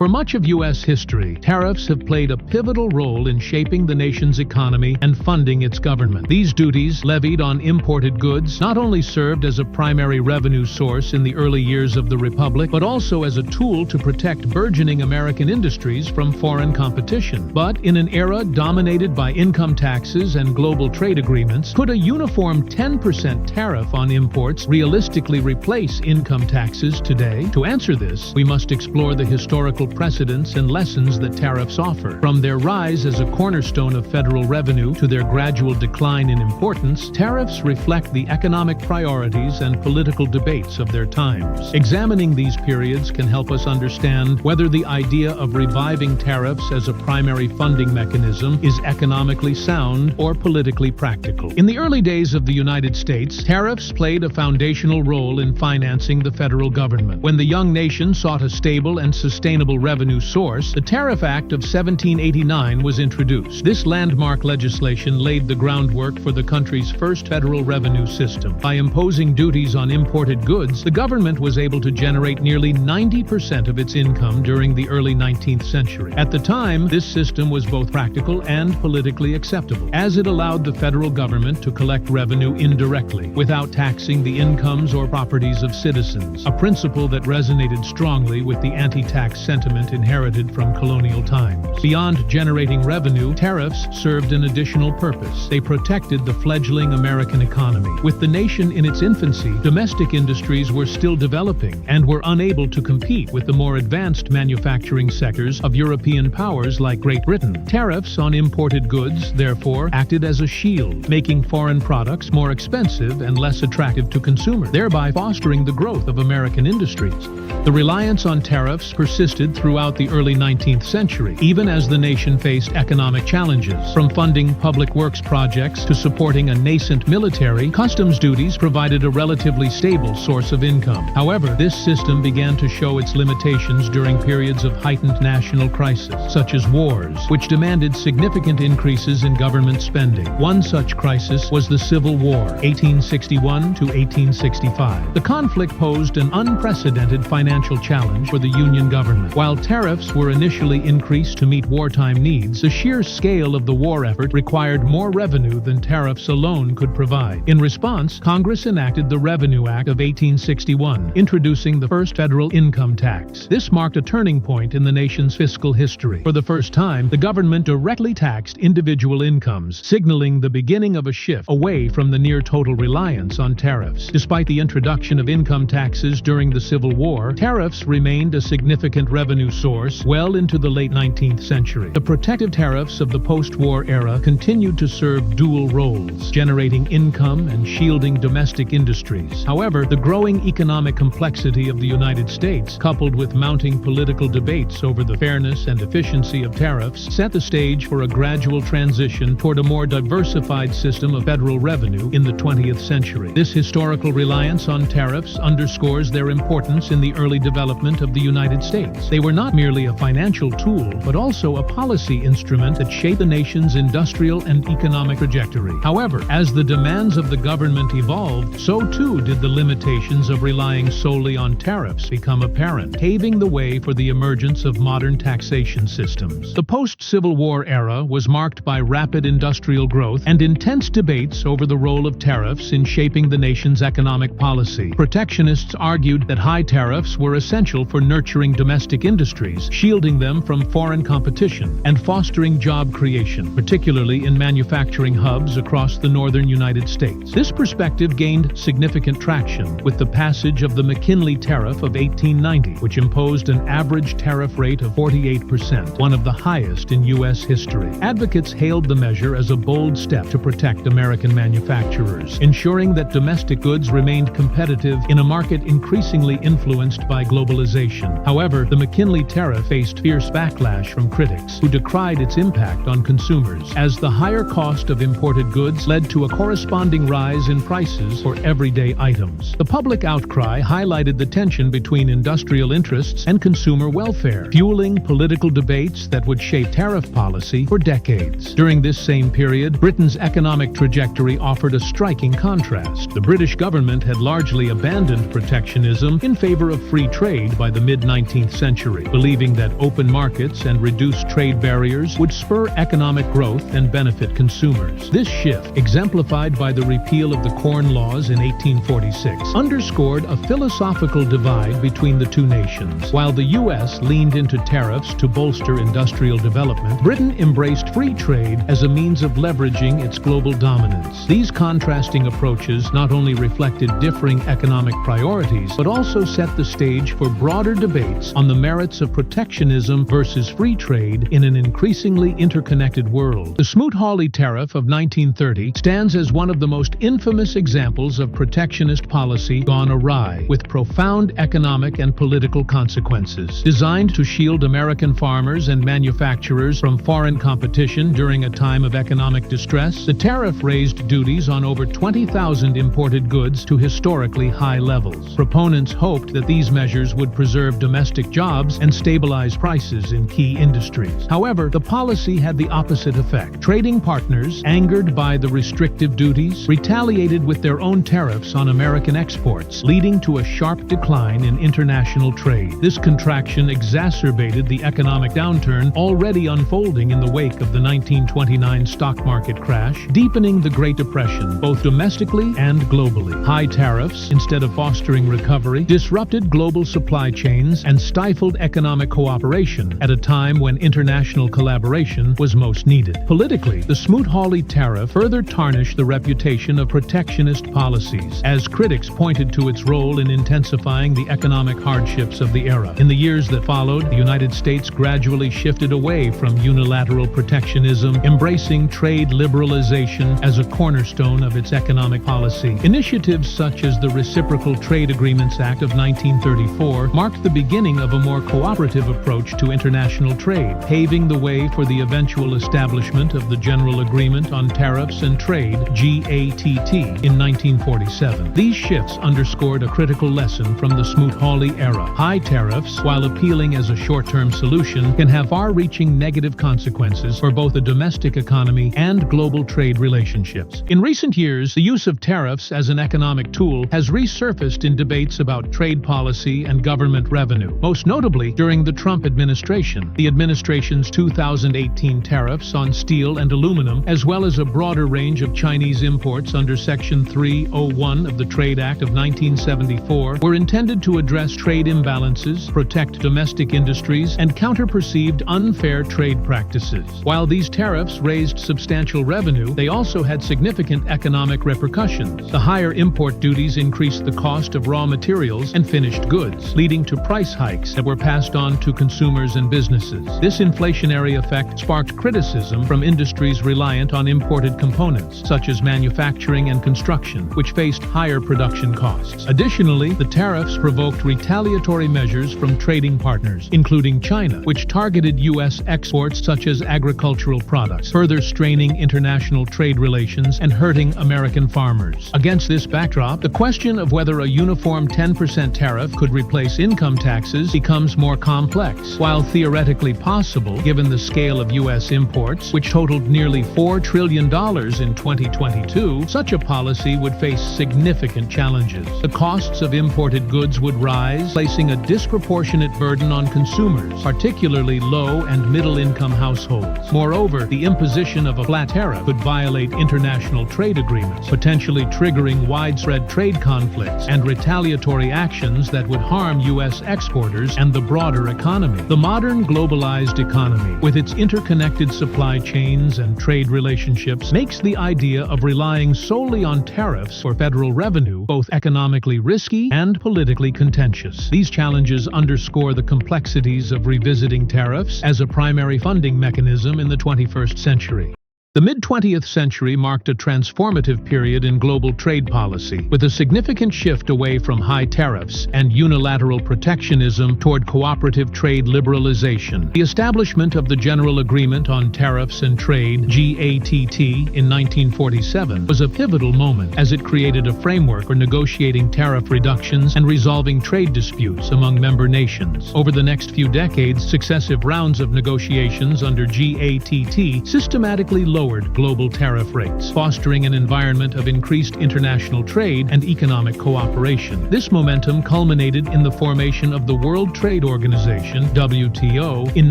For much of U.S. history, tariffs have played a pivotal role in shaping the nation's economy and funding its government. These duties, levied on imported goods, not only served as a primary revenue source in the early years of the Republic, but also as a tool to protect burgeoning American industries from foreign competition. But in an era dominated by income taxes and global trade agreements, could a uniform 10% tariff on imports realistically replace income taxes today? To answer this, we must explore the historical precedents and lessons that tariffs offer. From their rise as a cornerstone of federal revenue to their gradual decline in importance, tariffs reflect the economic priorities and political debates of their times. Examining these periods can help us understand whether the idea of reviving tariffs as a primary funding mechanism is economically sound or politically practical. In the early days of the United States, tariffs played a foundational role in financing the federal government. When the young nation sought a stable and sustainable revenue source, the Tariff Act of 1789 was introduced. This landmark legislation laid the groundwork for the country's first federal revenue system. By imposing duties on imported goods, the government was able to generate nearly 90% of its income during the early 19th century. At the time, this system was both practical and politically acceptable, as it allowed the federal government to collect revenue indirectly, without taxing the incomes or properties of citizens, a principle that resonated strongly with the anti-tax sentiment inherited from colonial times. Beyond generating revenue, tariffs served an additional purpose. They protected the fledgling American economy. With the nation in its infancy, domestic industries were still developing and were unable to compete with the more advanced manufacturing sectors of European powers like Great Britain. Tariffs on imported goods, therefore, acted as a shield, making foreign products more expensive and less attractive to consumers, thereby fostering the growth of American industries. The reliance on tariffs persisted throughout the early 19th century, even as the nation faced economic challenges. From funding public works projects to supporting a nascent military, customs duties provided a relatively stable source of income. However, this system began to show its limitations during periods of heightened national crisis, such as wars, which demanded significant increases in government spending. One such crisis was the Civil War, 1861 to 1865. The conflict posed an unprecedented financial challenge for the Union government. While tariffs were initially increased to meet wartime needs, the sheer scale of the war effort required more revenue than tariffs alone could provide. In response, Congress enacted the Revenue Act of 1861, introducing the first federal income tax. This marked a turning point in the nation's fiscal history. For the first time, the government directly taxed individual incomes, signaling the beginning of a shift away from the near-total reliance on tariffs. Despite the introduction of income taxes during the Civil War, tariffs remained a significant revenue source well into the late 19th century. The protective tariffs of the post-war era continued to serve dual roles, generating income and shielding domestic industries. However, the growing economic complexity of the United States, coupled with mounting political debates over the fairness and efficiency of tariffs, set the stage for a gradual transition toward a more diversified system of federal revenue in the 20th century. This historical reliance on tariffs underscores their importance in the early development of the United States. They were not merely a financial tool, but also a policy instrument that shaped the nation's industrial and economic trajectory. However, as the demands of the government evolved, so too did the limitations of relying solely on tariffs become apparent, paving the way for the emergence of modern taxation systems. The post-Civil War era was marked by rapid industrial growth and intense debates over the role of tariffs in shaping the nation's economic policy. Protectionists argued that high tariffs were essential for nurturing domestic industries, shielding them from foreign competition, and fostering job creation, particularly in manufacturing hubs across the northern United States. This perspective gained significant traction with the passage of the McKinley Tariff of 1890, which imposed an average tariff rate of 48%, one of the highest in U.S. history. Advocates hailed the measure as a bold step to protect American manufacturers, ensuring that domestic goods remained competitive in a market increasingly influenced by globalization. However, the McKinley Tariff faced fierce backlash from critics, who decried its impact on consumers, as the higher cost of imported goods led to a corresponding rise in prices for everyday items. The public outcry highlighted the tension between industrial interests and consumer welfare, fueling political debates that would shape tariff policy for decades. During this same period, Britain's economic trajectory offered a striking contrast. The British government had largely abandoned protectionism in favor of free trade by the mid-19th century. century, believing that open markets and reduced trade barriers would spur economic growth and benefit consumers. This shift, exemplified by the repeal of the Corn Laws in 1846, underscored a philosophical divide between the two nations. While the U.S. leaned into tariffs to bolster industrial development, Britain embraced free trade as a means of leveraging its global dominance. These contrasting approaches not only reflected differing economic priorities, but also set the stage for broader debates on the merits of protectionism versus free trade in an increasingly interconnected world. The Smoot-Hawley Tariff of 1930 stands as one of the most infamous examples of protectionist policy gone awry, with profound economic and political consequences. Designed to shield American farmers and manufacturers from foreign competition during a time of economic distress, the tariff raised duties on over 20,000 imported goods to historically high levels. Proponents hoped that these measures would preserve domestic jobs and stabilize prices in key industries. However, the policy had the opposite effect. Trading partners, angered by the restrictive duties, retaliated with their own tariffs on American exports, leading to a sharp decline in international trade. This contraction exacerbated the economic downturn already unfolding in the wake of the 1929 stock market crash, deepening the Great Depression both domestically and globally. High tariffs, instead of fostering recovery, disrupted global supply chains and stifled economic cooperation at a time when international collaboration was most needed. Politically, the Smoot-Hawley Tariff further tarnished the reputation of protectionist policies, as critics pointed to its role in intensifying the economic hardships of the era. In the years that followed, the United States gradually shifted away from unilateral protectionism, embracing trade liberalization as a cornerstone of its economic policy. Initiatives such as the Reciprocal Trade Agreements Act of 1934 marked the beginning of a more cooperative approach to international trade, paving the way for the eventual establishment of the General Agreement on Tariffs and Trade, GATT, in 1947. These shifts underscored a critical lesson from the Smoot-Hawley era. High tariffs, while appealing as a short-term solution, can have far-reaching negative consequences for both the domestic economy and global trade relationships. In recent years, the use of tariffs as an economic tool has resurfaced in debates about trade policy and government revenue. Most notably, during the Trump administration, the administration's 2018 tariffs on steel and aluminum, as well as a broader range of Chinese imports under Section 301 of the Trade Act of 1974, were intended to address trade imbalances, protect domestic industries, and counter perceived unfair trade practices. While these tariffs raised substantial revenue, they also had significant economic repercussions. The higher import duties increased the cost of raw materials and finished goods, leading to price hikes that were passed on to consumers and businesses. This inflationary effect sparked criticism from industries reliant on imported components, such as manufacturing and construction, which faced higher production costs. Additionally, the tariffs provoked retaliatory measures from trading partners, including China, which targeted U.S. exports such as agricultural products, further straining international trade relations and hurting American farmers. Against this backdrop, the question of whether a uniform 10% tariff could replace income taxes becomes more complex. While theoretically possible, given the scale of U.S. imports, which totaled nearly $4 trillion in 2022, such a policy would face significant challenges. The costs of imported goods would rise, placing a disproportionate burden on consumers, particularly low and middle-income households. Moreover, the imposition of a flat tariff could violate international trade agreements, potentially triggering widespread trade conflicts and retaliatory actions that would harm U.S. exporters and the broader economy. The modern globalized economy, with its interconnected supply chains and trade relationships, makes the idea of relying solely on tariffs for federal revenue both economically risky and politically contentious. These challenges underscore the complexities of revisiting tariffs as a primary funding mechanism in the 21st century. The mid-20th century marked a transformative period in global trade policy, with a significant shift away from high tariffs and unilateral protectionism toward cooperative trade liberalization. The establishment of the General Agreement on Tariffs and Trade, GATT, in 1947 was a pivotal moment, as it created a framework for negotiating tariff reductions and resolving trade disputes among member nations. Over the next few decades, successive rounds of negotiations under GATT systematically lowered lowered global tariff rates, fostering an environment of increased international trade and economic cooperation. This momentum culminated in the formation of the World Trade Organization, WTO, in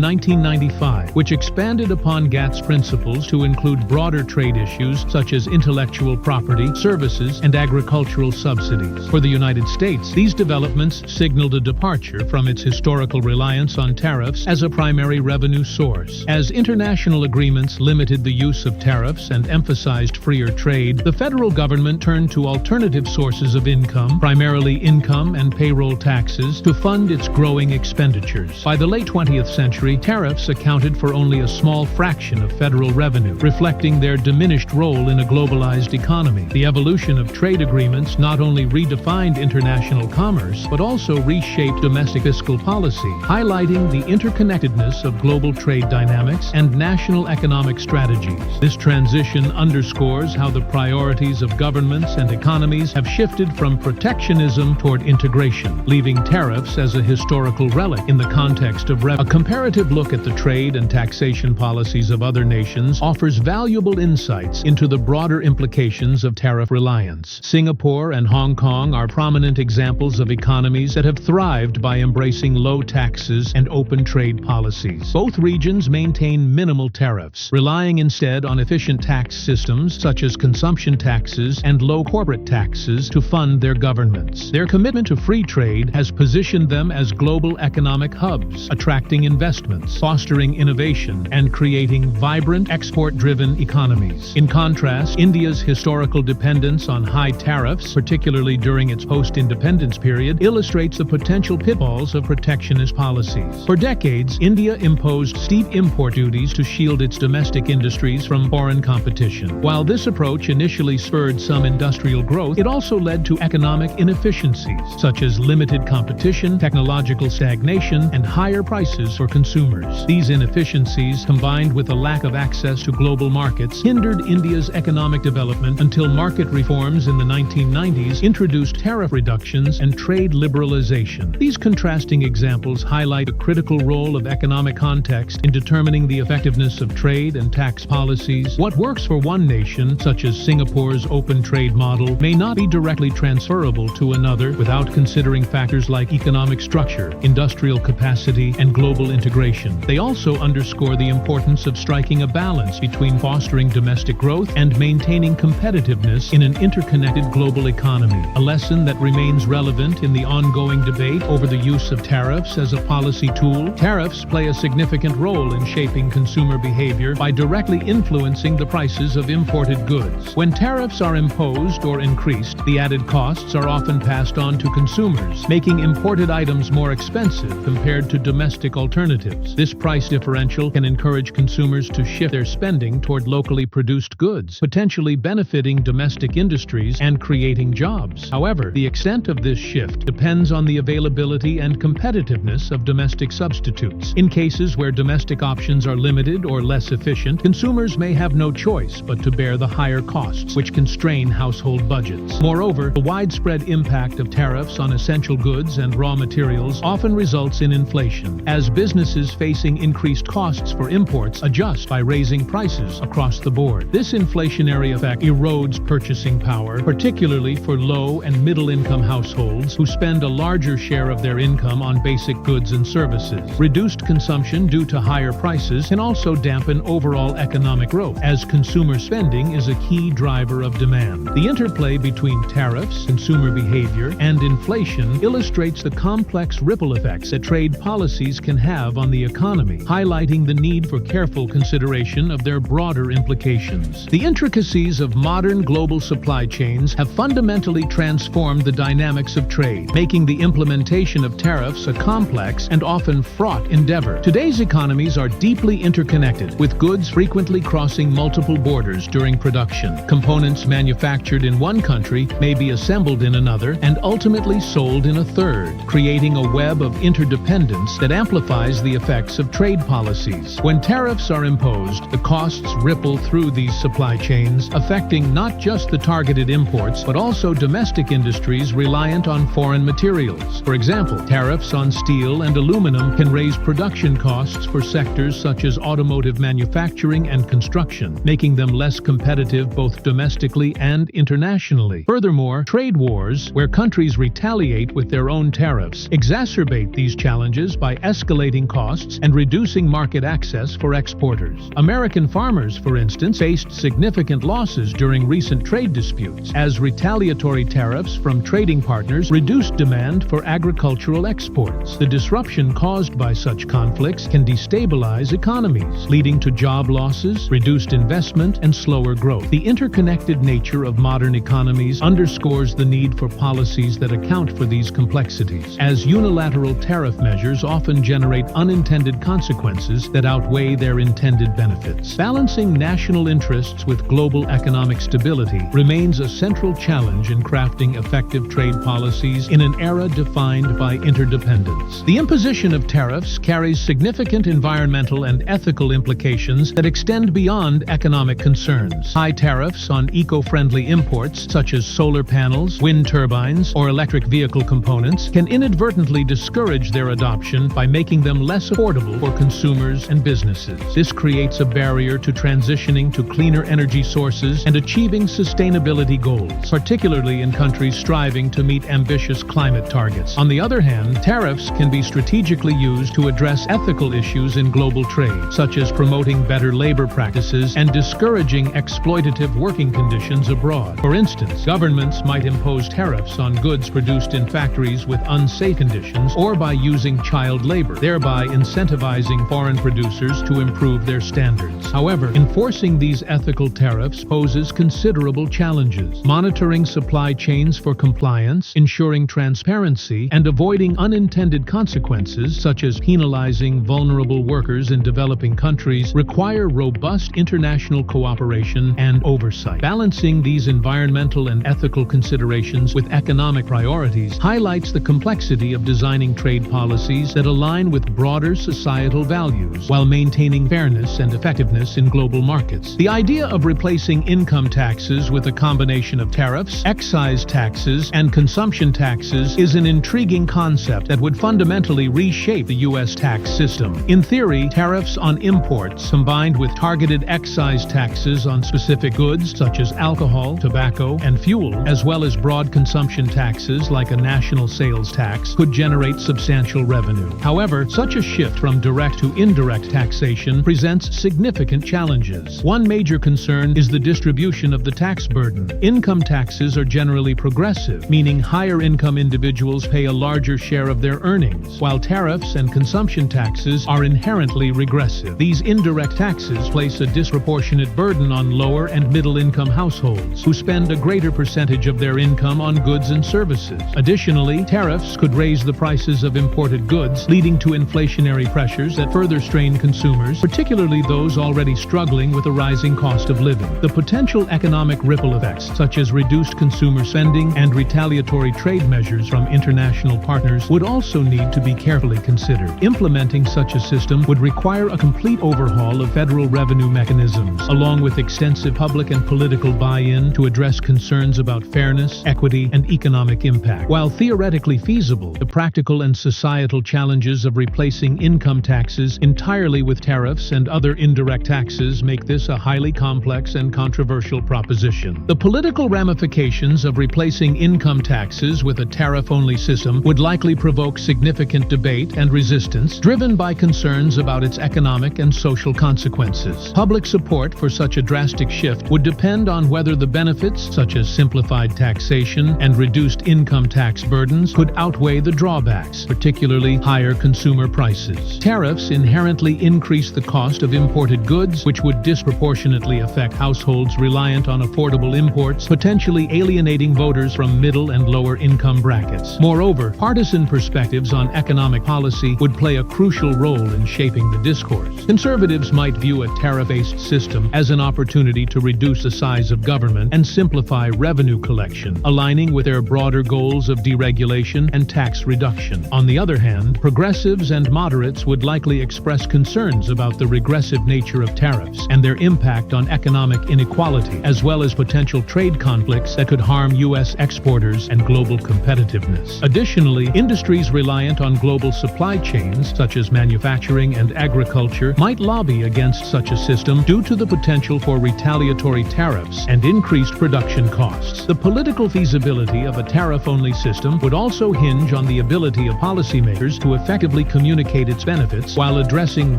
1995, which expanded upon GATT's principles to include broader trade issues such as intellectual property, services, and agricultural subsidies. For the United States, these developments signaled a departure from its historical reliance on tariffs as a primary revenue source. As international agreements limited the use of tariffs and emphasized freer trade, the federal government turned to alternative sources of income, primarily income and payroll taxes, to fund its growing expenditures. By the late 20th century, tariffs accounted for only a small fraction of federal revenue, reflecting their diminished role in a globalized economy. The evolution of trade agreements not only redefined international commerce, but also reshaped domestic fiscal policy, highlighting the interconnectedness of global trade dynamics and national economic strategies. This transition underscores how the priorities of governments and economies have shifted from protectionism toward integration, leaving tariffs as a historical relic in the context of a comparative look at the trade and taxation policies of other nations offers valuable insights into the broader implications of tariff reliance. Singapore and Hong Kong are prominent examples of economies that have thrived by embracing low taxes and open trade policies. Both regions maintain minimal tariffs, relying instead on efficient tax systems such as consumption taxes and low corporate taxes to fund their governments. Their commitment to free trade has positioned them as global economic hubs, attracting investments, fostering innovation, and creating vibrant export-driven economies. In contrast, India's historical dependence on high tariffs, particularly during its post-independence period, illustrates the potential pitfalls of protectionist policies. For decades, India imposed steep import duties to shield its domestic industries from foreign competition. While this approach initially spurred some industrial growth, it also led to economic inefficiencies, such as limited competition, technological stagnation, and higher prices for consumers. These inefficiencies, combined with a lack of access to global markets, hindered India's economic development until market reforms in the 1990s introduced tariff reductions and trade liberalization. These contrasting examples highlight a critical role of economic context in determining the effectiveness of trade and tax policies. What works for one nation, such as Singapore's open trade model, may not be directly transferable to another without considering factors like economic structure, industrial capacity, and global integration. They also underscore the importance of striking a balance between fostering domestic growth and maintaining competitiveness in an interconnected global economy, a lesson that remains relevant in the ongoing debate over the use of tariffs as a policy tool. Tariffs play a significant role in shaping consumer behavior by directly influencing the prices of imported goods. When tariffs are imposed or increased, the added costs are often passed on to consumers, making imported items more expensive compared to domestic alternatives. This price differential can encourage consumers to shift their spending toward locally produced goods, potentially benefiting domestic industries and creating jobs. However, the extent of this shift depends on the availability and competitiveness of domestic substitutes. In cases where domestic options are limited or less efficient, consumers may have no choice but to bear the higher costs, which can strain household budgets. Moreover, the widespread impact of tariffs on essential goods and raw materials often results in inflation, as businesses facing increased costs for imports adjust by raising prices across the board. This inflationary effect erodes purchasing power, particularly for low and middle-income households who spend a larger share of their income on basic goods and services. Reduced consumption due to higher prices can also dampen overall economic growth, as consumer spending is a key driver of demand. The interplay between tariffs, consumer behavior, and inflation illustrates the complex ripple effects that trade policies can have on the economy, highlighting the need for careful consideration of their broader implications. The intricacies of modern global supply chains have fundamentally transformed the dynamics of trade, making the implementation of tariffs a complex and often fraught endeavor. Today's economies are deeply interconnected, with goods frequently crossing multiple borders during production. Components manufactured in one country may be assembled in another and ultimately sold in a third, creating a web of interdependence that amplifies the effects of trade policies. When tariffs are imposed, the costs ripple through these supply chains, affecting not just the targeted imports, but also domestic industries reliant on foreign materials. For example, tariffs on steel and aluminum can raise production costs for sectors such as automotive manufacturing and construction, making them less competitive both domestically and internationally. Furthermore, trade wars, where countries retaliate with their own tariffs, exacerbate these challenges by escalating costs and reducing market access for exporters. American farmers, for instance, faced significant losses during recent trade disputes, as retaliatory tariffs from trading partners reduced demand for agricultural exports. The disruption caused by such conflicts can destabilize economies, leading to job losses, reduced investment, and slower growth. The interconnected nature of modern economies underscores the need for policies that account for these complexities, as unilateral tariff measures often generate unintended consequences that outweigh their intended benefits. Balancing national interests with global economic stability remains a central challenge in crafting effective trade policies in an era defined by interdependence. The imposition of tariffs carries significant environmental and ethical implications that extend beyond economic concerns. High tariffs on eco-friendly imports, such as solar panels, wind turbines, or electric vehicle components, can inadvertently discourage their adoption by making them less affordable for consumers and businesses. This creates a barrier to transitioning to cleaner energy sources and achieving sustainability goals, particularly in countries striving to meet ambitious climate targets. On the other hand, tariffs can be strategically used to address ethical issues in global trade, such as promoting better labor practices and discouraging exploitative working conditions abroad. For instance, governments might impose tariffs on goods produced in factories with unsafe conditions or by using child labor, thereby incentivizing foreign producers to improve their standards. However, enforcing these ethical tariffs poses considerable challenges. Monitoring supply chains for compliance, ensuring transparency, and avoiding unintended consequences, such as penalizing vulnerable workers in developing countries, require robust international cooperation and oversight. Balancing these environmental and ethical considerations with economic priorities highlights the complexity of designing trade policies that align with broader societal values while maintaining fairness and effectiveness in global markets. The idea of replacing income taxes with a combination of tariffs, excise taxes, and consumption taxes is an intriguing concept that would fundamentally reshape the U.S. tax system. In theory, tariffs on imports, combined with targeted excise taxes on specific goods such as alcohol, tobacco, and fuel, as well as broad consumption taxes like a national sales tax, could generate substantial revenue. However, such a shift from direct to indirect taxation presents significant challenges. One major concern is the distribution of the tax burden. Income taxes are generally progressive, meaning higher income individuals pay a larger share of their earnings, while tariffs and consumption taxes are inherently regressive. These indirect taxes place a disproportionate burden on lower and middle income households, who spend a greater percentage of their income on goods and services. Additionally, tariffs could raise the prices of imported goods, leading to inflationary pressures that further strain consumers, particularly those already struggling with a rising cost of living. The potential economic ripple effects, such as reduced consumer spending and retaliatory trade measures from international partners, would also need to be carefully considered. Implementing such a system would require a complete overhaul of federal revenue mechanisms, along with extensive public and political buy-in to address concerns about fairness, equity, and economic impact. While theoretically feasible, the practical and societal challenges of replacing income taxes entirely with tariffs and other indirect taxes make this a highly complex and controversial proposition. The political ramifications of replacing income taxes with a tariff-only system would likely provoke significant debate and resistance, driven by concerns about its economic and social consequences. Public support for such a drastic shift would depend on whether the benefits, such as simplified taxation and reduced income tax burdens, could outweigh the drawbacks, particularly higher consumer prices. Tariffs inherently increase the cost of imported goods, which would disproportionately affect households reliant on affordable imports, potentially alienating voters from middle and lower income brackets. Moreover, partisan perspectives on economic policy would play a crucial role in shaping the discourse. Conservatives might view a tariff-based system as an opportunity to reduce the size of government and simplify revenue collection, aligning with their broader goals of deregulation and tax reduction. On the other hand, progressives and moderates would likely express concerns about the regressive nature of tariffs and their impact on economic inequality, as well as potential trade conflicts that could harm U.S. exporters and global competitiveness. Additionally, industries reliant on global supply chains, such as manufacturing and agriculture, might lobby against such a system due to the potential for retaliatory tariffs and increased production costs. The political feasibility of a tariff-only system would also hinge on the ability of policymakers to effectively communicate its benefits while addressing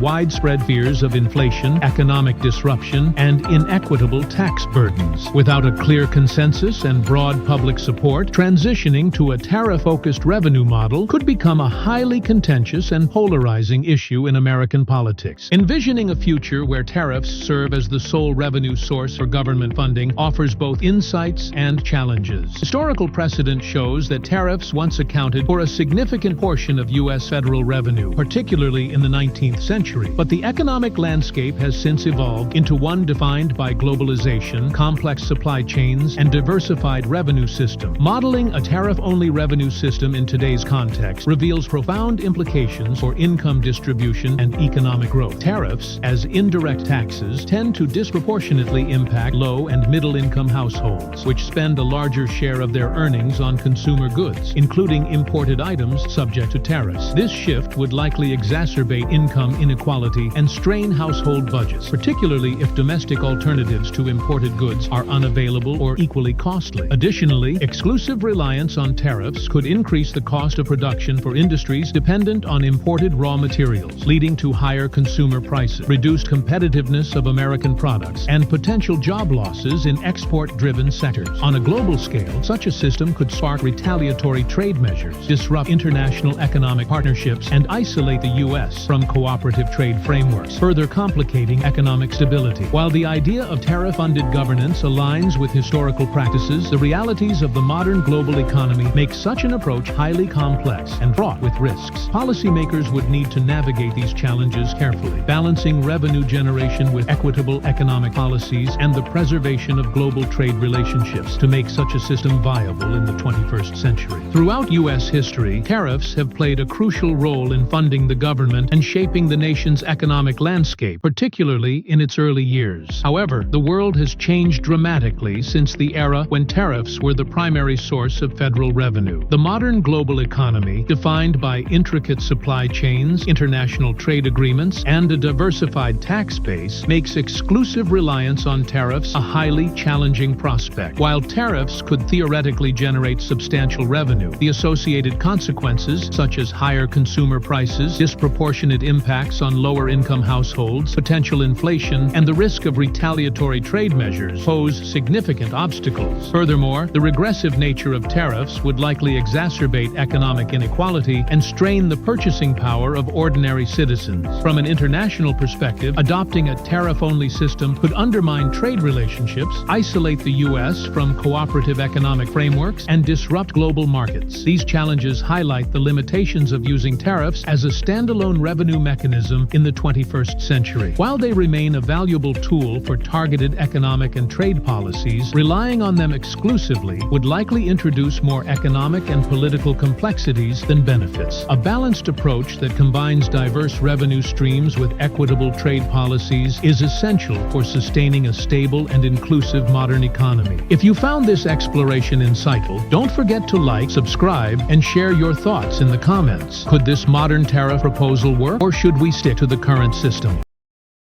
widespread fears of inflation, economic disruption, and inequitable tax burdens. Without a clear consensus and broad public support, transitioning to a tariff-focused revenue model could become a highly contentious and polarizing issue in American politics. Envisioning a future where tariffs serve as the sole revenue source for government funding offers both insights and challenges. Historical precedent shows that tariffs once accounted for a significant portion of U.S. federal revenue, particularly in the 19th century. But the economic landscape has since evolved into one defined by globalization, complex supply chains, and diversified revenue system. Modeling a tariff-only revenue system in today's context reveals profound implications for income distribution and economic growth. Tariffs, as indirect taxes, tend to disproportionately impact low- and middle-income households, which spend a larger share of their earnings on consumer goods, including imported items subject to tariffs. This shift would likely exacerbate income inequality and strain household budgets, particularly if domestic alternatives to imported goods are unavailable or equally costly. Additionally, exclusive reliance on tariffs could increase the cost of production for industries dependent on imported raw materials, leading to higher consumer prices, reduced competitiveness of American products, and potential job losses in export-driven sectors. On a global scale, such a system could spark retaliatory trade measures, disrupt international economic partnerships, and isolate the U.S. from cooperative trade frameworks, further complicating economic stability. While the idea of tariff-funded governance aligns with historical practices, the realities of the modern global economy make such an approach highly complex and fraught with risks. Policymakers would need to navigate these challenges carefully, balancing revenue generation with equitable economic policies and the preservation of global trade relationships to make such a system viable in the 21st century. Throughout U.S. history, tariffs have played a crucial role in funding the government and shaping the nation's economic landscape, particularly in its early years. However, the world has changed dramatically since the era when tariffs were the primary source of federal revenue. The modern global economy, defined by intricate supply chains, international trade agreements, and a diversified tax base, makes exclusive reliance on tariffs a highly challenging prospect. While tariffs could theoretically generate substantial revenue, the associated consequences, such as higher consumer prices, disproportionate impacts on lower-income households, potential inflation, and the risk of retaliatory trade measures, pose significant obstacles. Furthermore, the regressive nature of tariffs would likely exacerbate economic inequality and strain the purchasing power of ordinary citizens. From an international perspective, adopting a tariff-only system could undermine trade relationships, isolate the U.S. from cooperative economic frameworks, and disrupt global markets. These challenges highlight the limitations of using tariffs as a standalone revenue mechanism in the 21st century. While they remain a valuable tool for targeted economic and trade policies, relying on them exclusively would likely introduce more economic and political complexities than benefits. A balanced approach that combines diverse revenue streams with equitable trade policies is essential for sustaining a stable and inclusive modern economy. If you found this exploration insightful, don't forget to like, subscribe, and share your thoughts in the comments. Could this modern tariff proposal work, or should we stick to the current system?